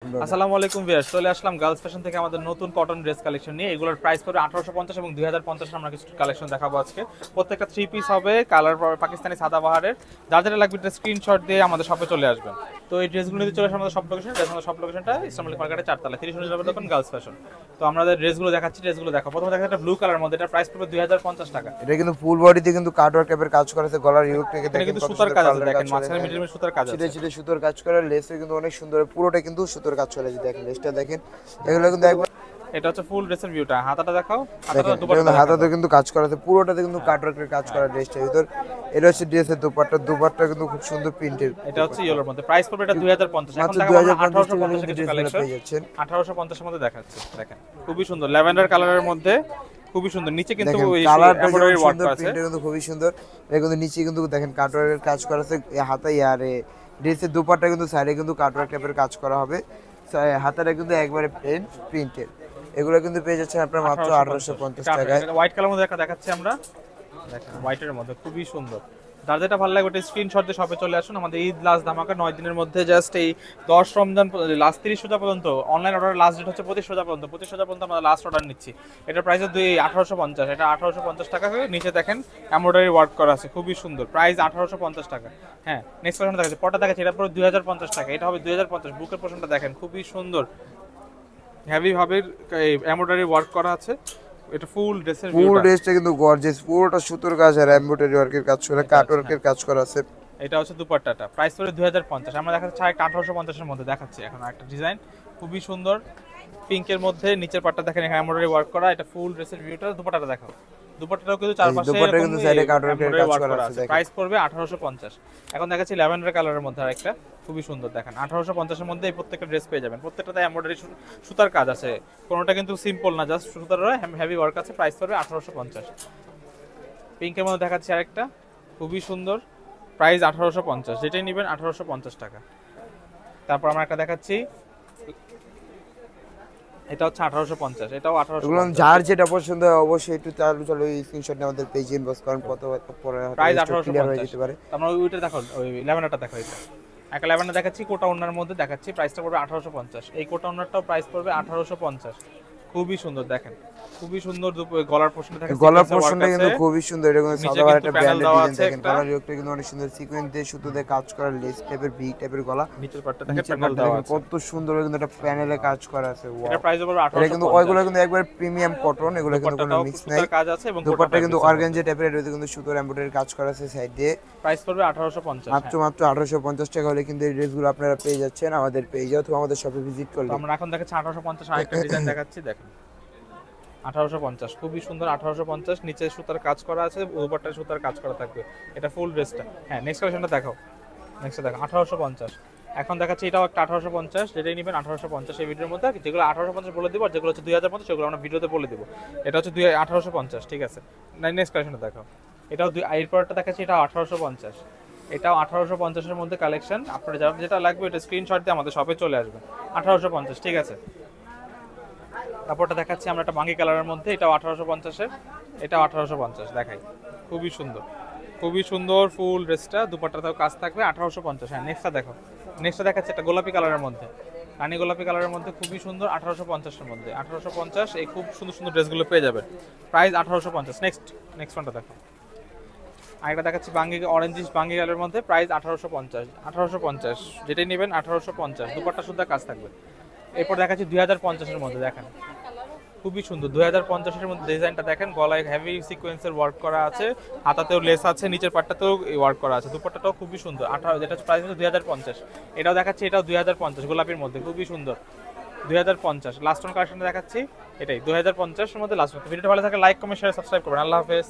আসসালামু আলাইকুম ভিউয়ার্স, চলে আসলাম গার্লস ফ্যাশন থেকে আমাদের নতুন কটন ড্রেস কালেকশন নিয়ে। এগুলোর প্রাইস পড়বে 1850 এবং 2050 আমরা কিছু কালেকশন দেখাবো আজকে। প্রত্যেকটা 3 পিস হবে, কালার পাকিস্তানি সাদাবাহারের। যার যেটা লাগবে এটা স্ক্রিনশট দিয়ে আমাদের শপে চলে আসবেন। তো এই ড্রেসগুলো নিতে চলে আসে আমাদের সব লোকেশন, আমাদের সব লোকেশনটা ইসলামিক মার্কেটের 4 তলা 30 অনুযায়ী দোকান গার্লস ফ্যাশন। তো আমাদের ড্রেসগুলো দেখাচ্ছি, ড্রেসগুলো দেখো। প্রথমে দেখা একটা ব্লু কালার মধ্যে, এটা প্রাইস পড়বে 2050 টাকা। এটা কিন্তু ফুল বডিতে কিন্তু কাটওয়ার্ক টাইপের কাজ করা আছে, গলার ইউক থেকে দেখেন কিন্তু সুতার কাজ আছে, দেখেন মাঝখানে মিডল সুতার কাজ আছে, ছিটে ছিটে সুতার কাজ করা, লেসে কিন্তু অনেক সুন্দর, পুরোটা কিন্তু সুতার কাজ চলে আছে। দেখেন লেসটা দেখেন, এগুলো কিন্তু একবার এটা হচ্ছে ফুল ড্রেসের ভিউটা। হাতাটা দেখাও, হাতাতে কিন্তু কাজ করা আছে, পুরোটাতে কিন্তু কাটওয়ার্কের কাজ করা ড্রেসটার ভিতর। এটা হচ্ছে ড্রেসের দুপাট্টা কিন্তু খুব সুন্দর প্রিন্টের। এটা হচ্ছে ইয়েলোর মধ্যে, প্রাইস পড়বে এটা 2050। এখন মাত্র দেখো 2050 কিছু কালেকশন পেয়ে যাচ্ছেন। 1850 এর মধ্যে দেখাচ্ছি, দেখেন খুবই সুন্দর ল্যাভেন্ডার কালারের মধ্যে, খুবই সুন্দর। নিচে কিন্তু এই কালারটা এমব্রয়ডারি ওয়ার্ক করা আছে, প্রিন্টটা কিন্তু খুবই সুন্দর। এটা কিন্তু নিচে কিন্তু দেখেন কাটওয়ার্কের কাজ করা আছে, হাতায় আর ড্রেসের দুপাট্টা কিন্তু সাইডে কিন্তু কাটওয়ার্ক টাইপের কাজ করা হবে, হাতাটা কিন্তু একবারে প্লেন প্রিন্টেড। এগুলো কিন্তু পেয়ে যাচ্ছেন আপনারা মাত্র 1850 টাকায়। হোয়াইট কালার মধ্যে দেখাচ্ছি আমরা, দেখেন হোয়াইটের মধ্যে খুবই সুন্দর। যার যেটা ভালো লাগে ওটা স্ক্রিনশট দিয়ে শপে চলে আসুন। আমাদের ঈদ লাস্ট ধামাকা 9 দিনের মধ্যে, জাস্ট এই 10 রমজান লাস্ট 30 রোজা পর্যন্ত অনলাইন অর্ডার লাস্ট ডেট হচ্ছে 25 রোজা পর্যন্ত। 25 রোজা পর্যন্ত আমরা লাস্ট অর্ডার নিচ্ছি। এটার প্রাইস 1850, এটা 1850 টাকা করে। নিচে দেখেন এমব্রয়ডারি ওয়ার্ক করা আছে, খুবই সুন্দর। প্রাইস 1850 টাকা। হ্যাঁ, নেক্সট কালেকশন দেখাচ্ছি, পটা দেখাচ্ছি, এটা পুরো 2050 টাকা। এটা হবে 2050। বুকের পোর্শনটা দেখেন খুবই সুন্দর, হেভি ভাবে এমব্রয়ডারি ওয়ার্ক করা আছে। এটা ফুল ড্রেসের ফুল ড্রেসটা কিন্তু গর্জিয়াস, পুরোটা সুতোর কাজ আর এমব্রয়ডারি ওয়ার্কের কাজ করা, কাটওয়ার্কের কাজ করা আছে। এটা হচ্ছে দুপাট্টাটা, প্রাইস পড়ে 2050। আমরা দেখাচ্ছি 1850 এর মধ্যে দেখাচ্ছি এখন একটা ডিজাইন, খুবই সুন্দর পিঙ্কের মধ্যে। নিচের পাটটা দেখেন এখানে এমব্রয়ডারি ওয়ার্ক করা। এটা ফুল ড্রেসের ভিউটা। দুপাট্টাটা দেখাও, দুপাট্টাটাও কিন্তু চারপাশে সাইডে কাটওয়ার্কের কাজ করা আছে। প্রাইস পড়বে 1850। এখন দেখাচ্ছি ল্যাভেন্ডার কালারের মধ্যে আরেকটা খুবই সুন্দর, দেখেন 1850 এর মধ্যে এই প্রত্যেকটা ড্রেস পেয়ে যাবেন। প্রত্যেকটাতে এমব্রয়ডারি সুতার কাজ আছে, কোনোটা কিন্তু সিম্পল না, জাস্ট সুতার হেভি ওয়ার্ক আছে। প্রাইস পড়বে 1850। পিঙ্কের মধ্যে দেখাচ্ছি আরেকটা খুবই সুন্দর, প্রাইস 1850। যেটাই নেবেন 1850 টাকা। তারপর আমরা একটা দেখাচ্ছি, এটা হচ্ছে 1850, এটাও 1850। যার যেটা পছন্দ হয় অবশ্যই একটু চালু স্ক্রিনশট নিয়ে আমাদের পেজে ইনবক্স করেন, কত পরে প্রাইস ক্লিয়ার হয়ে যেতে পারে। 1850। আমরা ওইটা দেখো, ওই ল্যাভেন্ডারটা দেখো। এটা একটা ল্যাভেন্ডার দেখাচ্ছি কোটা ওনার মধ্যে দেখাচ্ছি, প্রাইসটা পড়বে 1850। এই কোটা ওনারটাও প্রাইস পড়বে 1850। খুবই সুন্দর, দেখেন খুবই সুন্দর। গলার পোর্শনটা দেখেন, গলার পোর্শনটা কিন্তু খুবই সুন্দর। এটা কিন্তু সাদা একটা ব্র্যান্ডের ডিজাইন, দেখেন গলার ইয়োগটা কিন্তু অনেক সুন্দর, সিকোয়েন্স দিয়ে সুতো দিয়ে কাজ করা, লেস টাইপের ভি টাইপের গলা। নিচের পাটটা দেখেন প্যানেল দেওয়া আছে, কত সুন্দর কিন্তু এটা প্যানেলে কাজ করা আছে। ওয়াও, এটা প্রাইস পড়বে 1850। এটা কিন্তু ওইগুলো কিন্তু একবার প্রিমিয়াম কটন, এগুলো কিন্তু কোনো মিক্স নাই, কাজ আছে। এবং দুপাট্টা কিন্তু অর্গানজা টাইপের, এটা কিন্তু সুতোর এমব্রয়ডারি কাজ করা আছে সাইড দিয়ে। প্রাইস পড়বে 1850। মাত্র 1850 টাকা হলে কিন্তু এই ড্রেসগুলো আপনারা পেয়ে যাচ্ছেন আমাদের পেজে অথবা আমাদের শপে ভিজিট করলে। আমরা এখন দেখাচ্ছি 1850 আরেকটা ডিজাইন দেখাচ্ছি, দেখেন 1850 খুবই সুন্দর। 1850 নিচে সুতার কাজ করা আছে, উপরটা সুতার কাজ করা থাকবে। এটা ফুল ড্রেসটা। হ্যাঁ, নেক্সট কালেকশনটা দেখাও, নেক্সটটা দেখো 1850। এখন দেখাচ্ছি এটাও একটা 1850, যেটাই নেবেন 1850 এই ভিডিওর মধ্যে। যেগুলো 1850 বলে দিব আর যেগুলো হচ্ছে 2050 সেগুলো আমরা ভিডিওতে বলে দিব। এটা হচ্ছে 1850, ঠিক আছে। নেক্সট কালেকশনটা দেখাও, এটাও এরপরটা দেখাচ্ছি, এটাও 1850। এটাও 1850 এর মধ্যে কালেকশন। আপনারা যেটা লাগবে এটা স্ক্রিনশট দিয়ে আমাদের শপে চলে আসবেন। 1850, ঠিক আছে। তারপরটা দেখাচ্ছি আমরা একটা বাঙ্গি কালারের মধ্যে, এটাও 1850 এর, এটাও 1850 দেখাই, খুবই সুন্দর, খুবই সুন্দর ফুল ড্রেসটা। দুপাট্টাতেও কাজ থাকবে, 1850। হ্যাঁ, নেক্সটটা দেখো, নেক্সটটা দেখাচ্ছি একটা গোলাপি কালারের মধ্যে, রানী গোলাপি কালারের মধ্যে, খুবই সুন্দর। 1850 এর মধ্যে, 1850 এই খুব সুন্দর সুন্দর ড্রেসগুলো পেয়ে যাবেন। প্রাইস 1850। নেক্সট ওয়ানটা দেখো, আরেকটা দেখাচ্ছি বাঙ্গি অরেঞ্জিশ বাঙ্গি কালারের মধ্যে, প্রাইস 1850। 1850 যেটাই নেবেন 1850, দুপাট্টা সুদ্ধা কাজ থাকবে। এরপর দেখাচ্ছি 2050 এর মধ্যে, দেখেন খুবই সুন্দর 2050 এর মধ্যে ডিজাইনটা দেখেন। গলায় হেভি সিকোয়েন্সের ওয়ার্ক করা আছে, হাতাতেও লেস আছে, নিচের পাটটাতেও ওয়ার্ক করা আছে। দুপাট্টাটাও খুবই সুন্দর। 18, যেটা প্রাইস হচ্ছে 2050। এটাও দেখাচ্ছি, এটাও 2050 গোলাপির মধ্যে, খুবই সুন্দর 2050। লাস্ট ওয়ান কালেকশনটা দেখাচ্ছি, এটাই 2050 এর মধ্যে লাস্ট ওয়ান। ভিডিওটা ভালো থাকে লাইক কমেন্ট শেয়ার সাবস্ক্রাইব করবেন। আল্লাহ হাফেজ।